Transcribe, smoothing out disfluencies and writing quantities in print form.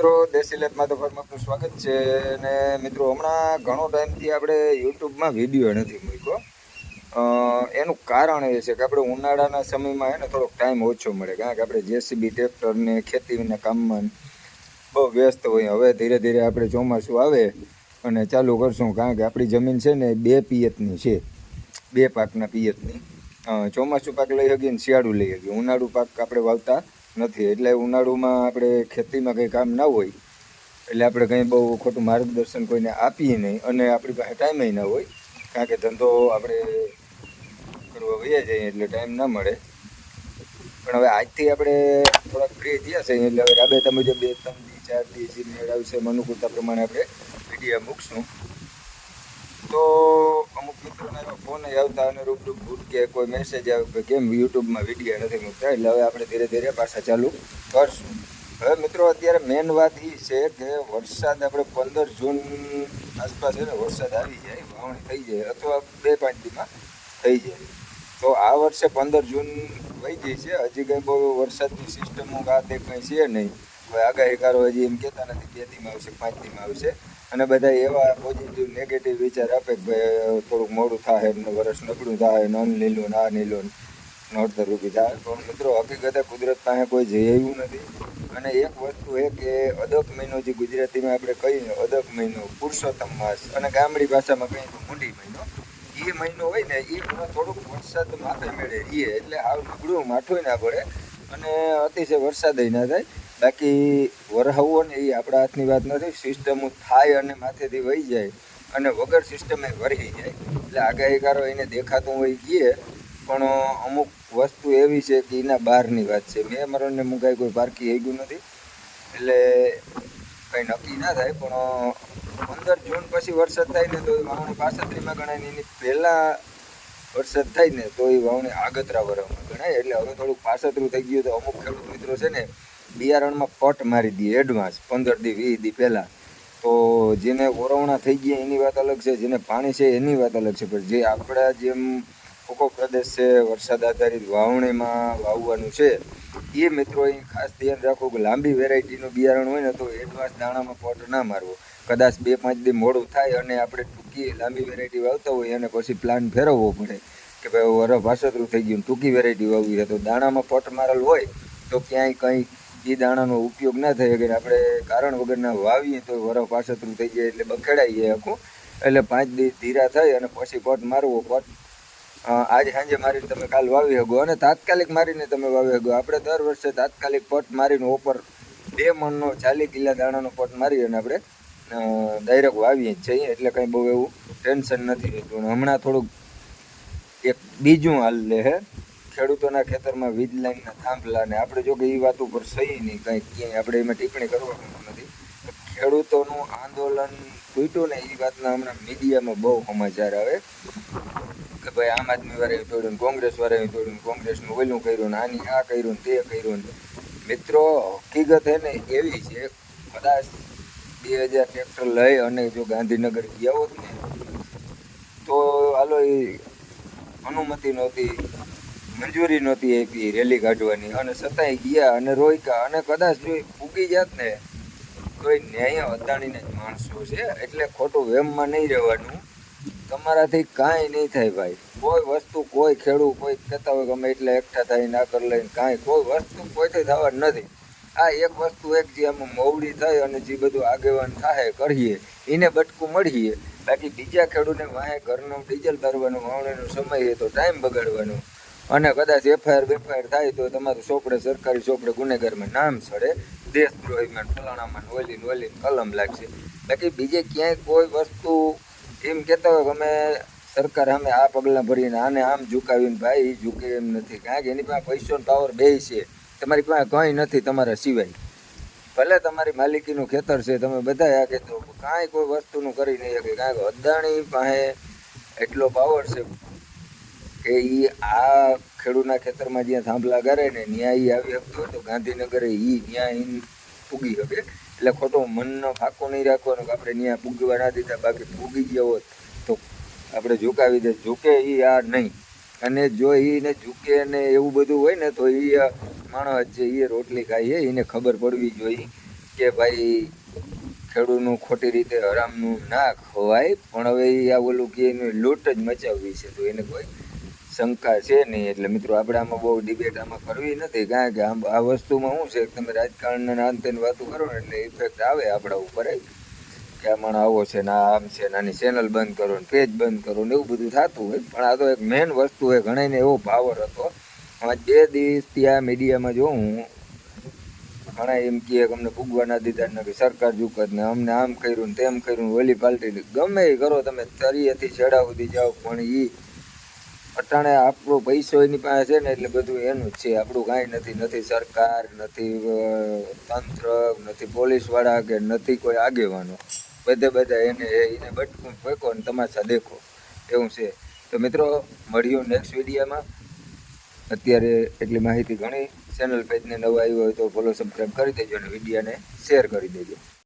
મિત્રો દેશી લેબમાં તો ફરી આપનું સ્વાગત છે. અને મિત્રો હમણાં ઘણો ટાઈમથી આપણે યુટ્યુબમાં વિડીયો નથી મૂક્યો. એનું કારણ એ છે કે આપણે ઉનાળાના સમયમાં છે ને થોડોક ટાઈમ ઓછો મળે, કારણ કે આપણે જેસીબી ટ્રેક્ટરને ખેતીના કામમાં બહુ વ્યસ્ત હોય. હવે ધીરે ધીરે આપણે ચોમાસું આવે અને ચાલુ કરશું, કારણ કે આપણી જમીન છે ને 2 પિયતની છે, 2 પાકના પિયતની. ચોમાસું પાક લઈ શકીએ ને શિયાળું લઈ શકીએ. ઉનાળુ પાક આપણે વાવતા નથી, એટલે ઉનાળુમાં આપણે ખેતીમાં કંઈ કામ ના હોય એટલે આપણે કંઈ બહુ ખોટું માર્ગદર્શન કોઈને આપીએ નહીં, અને આપણી પાસે ટાઈમે ના હોય, કારણ કે ધંધો આપણે કરવા વયા જઈએ એટલે ટાઈમ ના મળે. પણ હવે આજથી આપણે થોડાક ફ્રી થયા છે એટલે હવે રાબેતા મુજબ 2-3 દી 4 દી જે મેળ આવશે અનુકૂળતા પ્રમાણે આપણે વિડીયો મૂકશું. તો અમુક મિત્રોને ફોન આવતા અને રૂબરૂ ભૂત કે કોઈ મેસેજ આવે કે કેમ યુટ્યુબમાં વિડીયો નથી મૂકતા, એટલે હવે આપણે ધીરે ધીરે પાછા ચાલુ કરશું. હવે મિત્રો અત્યારે મેન વાત એ છે કે વરસાદ આપણે 15 જૂન આસપાસ છે ને વરસાદ આવી જાય, વાવણી થઈ જાય, અથવા 2-5 દીમાં થઈ જાય. તો આ વર્ષે 15 જૂન વહી ગઈ છે, હજી કંઈ બહુ વરસાદની સિસ્ટમો આ તે કંઈ છે નહીં. હવે આગાહીકારો હજી એમ કહેતા નથી 2 દીમાં આવશે, 5 દીમાં આવશે, અને બધા એવા પોઝિટિવ નેગેટિવ વિચાર આપે કે ભાઈ થોડુંક મોડું થાય, એમને વરસ નબળું થાય, નન લીલું ના નીલું નોડતર રૂપી થાય. પણ મિત્રો હકીકતે કુદરત પાસે કોઈ જઈ આવ્યું નથી. અને એક વસ્તુ એ કે અદક મહિનો, જે ગુજરાતીમાં આપણે કહીએ અદક મહિનો, પુરુષોત્તમ માસ, અને ગામડી ભાષામાં કહીએ તો મૂંડી મહિનો, એ મહિનો હોય ને એ થોડુંક વરસાદ માથે મેળે રહીએ, એટલે હાવ નબળું માઠું ના પડે અને અતિશય વરસાદ ના થાય. બાકી વરહાવો ને એ આપણા હાથની વાત નથી. સિસ્ટમ થાય અને માથેથી વહી જાય, અને વગર સિસ્ટમે વરહી જાય, એટલે આગાહીકારો એને દેખાતું હોય ગયે. પણ અમુક વસ્તુ એવી છે કે એના બહારની વાત છે. મેં મરણને મુકાઈ કોઈ પારકી આવી ગયું નથી, એટલે કંઈ નક્કી ના થાય. પણ 15 જૂન પછી વરસાદ થાય ને તો એ વાવણી 35માં ગણાય ને એની પહેલાં વરસાદ થાય ને તો એ વાવણી આગતરા વરસમાં ગણાય. એટલે હવે થોડુંક 35 થઈ ગયું તો અમુક ખેડૂત મિત્રો છે ને બિયારણમાં પટ મારી દે એડવાન્સ 15 દી 20 દી પહેલાં. તો જેને ઓરવણા થઈ ગયા એની વાત અલગ છે, જેને પાણી છે એની વાત અલગ છે. પણ જે આપણા જેમ ભૂકો પ્રદેશ છે, વરસાદ આધારિત વાવણીમાં વાવવાનું છે, એ મિત્રો એ ખાસ ધ્યાન રાખવું કે લાંબી વેરાયટીનું બિયારણ હોય ને તો એડવાન્સ દાણામાં પટ ના મારવો. કદાચ 2-5 દી મોડું થાય અને આપણે ટૂંકી લાંબી વેરાયટી વાવતા હોય અને પછી પ્લાન ફેરવવો પડે કે ભાઈ વરસ 65 થઈ ગયું, ટૂંકી વેરાયટી વાવવી છે, તો દાણામાં પટ મારેલ હોય તો ક્યાંય કંઈ એ દાણાનો ઉપયોગ ના થાય. અગર આપણે કારણ વગરના વાવીએ તો વરસ 65 થઈ જાય એટલે બખેડાઈ જાય આખું. એટલે 5 દી ધીરા થઈ અને પછી પટ મારવો. પટ આજ સાંજે મારીને તમે કાલ વાવી શકો, અને તાત્કાલિક મારીને તમે વાવી શકો. આપણે દર વર્ષે તાત્કાલિક પટ મારીને ઉપર 2 મણનો 40 કિલા દાણાનો પટ મારી અને આપણે ડાયરેક્ટ વાવીએ જ છીએ, એટલે કંઈ બહુ એવું ટેન્શન નથી રહેતું. હમણાં થોડુંક એક બીજું હાલ લે હે ખેડૂતોના ખેતરમાં વીજ લાઈનના થાંભલા, ને આપણે જો કે એ વાત ઉપર સહી નહીં કંઈ ક્યાંય આપણે એમાં ટિપ્પણી કરવાનું નથી. ખેડૂતોનું આંદોલન તૂટ્યું ને એ વાતના હમણાં મીડિયામાં બહુ સમાચાર આવે કે ભાઈ આમ આદમી વાળાએ તોડ્યું, કોંગ્રેસ વાળાએ તોડ્યું, કોંગ્રેસનું ઓલું કર્યું ને આની આ કર્યું ને તે કર્યું. મિત્રો હકીકત હે ને એવી છે, કદાચ 2000 ટ્રેક્ટર લઈ અને જો ગાંધીનગર ગયા હોત ને તો હાલો એ અનુમતિ નહોતી, મંજૂરી નહોતી આપી રેલી કાઢવાની, અને છતાંય ગયા અને રોક્યા. અને કદાચ જો ફૂગી જાત ને તો એ ન્યાય અદાણીને જ માણસો છે, એટલે ખોટું વેમમાં નહીં રહેવાનું. તમારાથી કાંઈ નહીં થાય ભાઈ. કોઈ વસ્તુ કોઈ ખેડૂત કોઈ કહેતા હોય ગમે એટલે એકઠા થાય ના કરી લઈને કાંઈ કોઈ વસ્તુ કોઈથી થવાનું નથી. આ એક વસ્તુ એક જે આમાં મોવડી થાય અને જે બધું આગેવાન થાય કરીએ એને બટકું મળીએ. બાકી બીજા ખેડૂતને વાંહે ઘરનું ડીઝલ ભરવાનું, વાવણીનો સમય એ તો ટાઈમ બગાડવાનું, અને કદાચ એફઆઈઆર થાય તો તમારું ચોપડે સરકારી ચોપડે ગુનેગારમાં નામ સડે, દેશદ્રોહીમાં ફલાણામાં ઓલીને કલમ લાગશે. બાકી બીજે ક્યાંય કોઈ વસ્તુ એમ કહેતા હોય કે અમે સરકાર સામે આ પગલાં ભરીને આને આમ ઝુકાવીને, ભાઈ એ ઝૂકે એમ નથી. કારણ કે એની પાસે પૈસોનો પાવર બે છે, તમારી પાસે કંઈ નથી તમારા સિવાય. ભલે તમારી માલિકીનું ખેતર છે, તમે બધા આ કહેતો કાંઈ કોઈ વસ્તુનું કરી નહીં શકે. કારણ કે અદાણી પાસે એટલો પાવર છે કે એ આ ખેડૂતના ખેતરમાં જ્યાં થાંભલા કરે ને ત્યાં એ આવી શકતો હોય તો ગાંધીનગરે એ ત્યાં પૂગી શકે. એટલે ખોટો મનનો ફાંકો નહીં રાખવાનો કે આપણે ત્યાં પૂગવા ના દીધા, બાકી પૂગી ગયા હોત તો આપણે ઝુકાવી દે. ઝૂકે એ આ નહીં, અને જો એને ઝૂકે ને એવું બધું હોય ને તો એ માણસ છે, એ રોટલી ખાય છે, એને ખબર પડવી જોઈએ કે ભાઈ ખેડૂતનું ખોટી રીતે હરામનું ના ખવાય, પણ હવે આ ઓલું કે એનું લૂંટ જ મચાવવી છે, તો એને કોઈ શંકા છે નહીં. એટલે મિત્રો આપણે આમાં બહુ ડિબેટ આમાં કરવી નથી, કારણ કે આ વસ્તુમાં શું છે કે તમે રાજકારણના અંતે વાતો કરો ને એટલે ઇફેક્ટ આવે આપણા ઉપર કે આ માણસ આવો છે ને આમ છે, નાની ચેનલ બંધ કરો ને પેજ બંધ કરો ને એવું બધું થતું હોય. પણ આ તો એક મેઇન વસ્તુ હોય, ઘણાને એવો પાવર હતો. હવે 2 દિવસ ત્યાં મીડિયામાં જોઉં ઘણા એમ કહે કે અમને ફૂગવા ના દીધા ને કે સરકાર ઝુકત ને અમને આમ કર્યું ને તેમ કર્યું, ઓલી પાલટી ગમે એ કરો તમે, તરીએથી છેડા સુધી જાઓ, પણ એ અટાણે આપણો પૈસો એની પાસે છે ને એટલે બધું એનું જ છે, આપણું કાંઈ નથી. નથી સરકાર, નથી તંત્ર, નથી પોલીસવાળા કે નથી કોઈ આગેવાનો, બધા એને બટકું ફેંકો ને તમાશા દેખો, એવું છે. તો મિત્રો મળ્યું નેક્સ્ટ વિડીયોમાં. અત્યારે એટલી માહિતી ઘણી. ચેનલ પેજને નવા આવ્યો હોય તો ફોલો સબસ્ક્રાઈબ કરી દેજો અને વિડીયોને શેર કરી દેજો.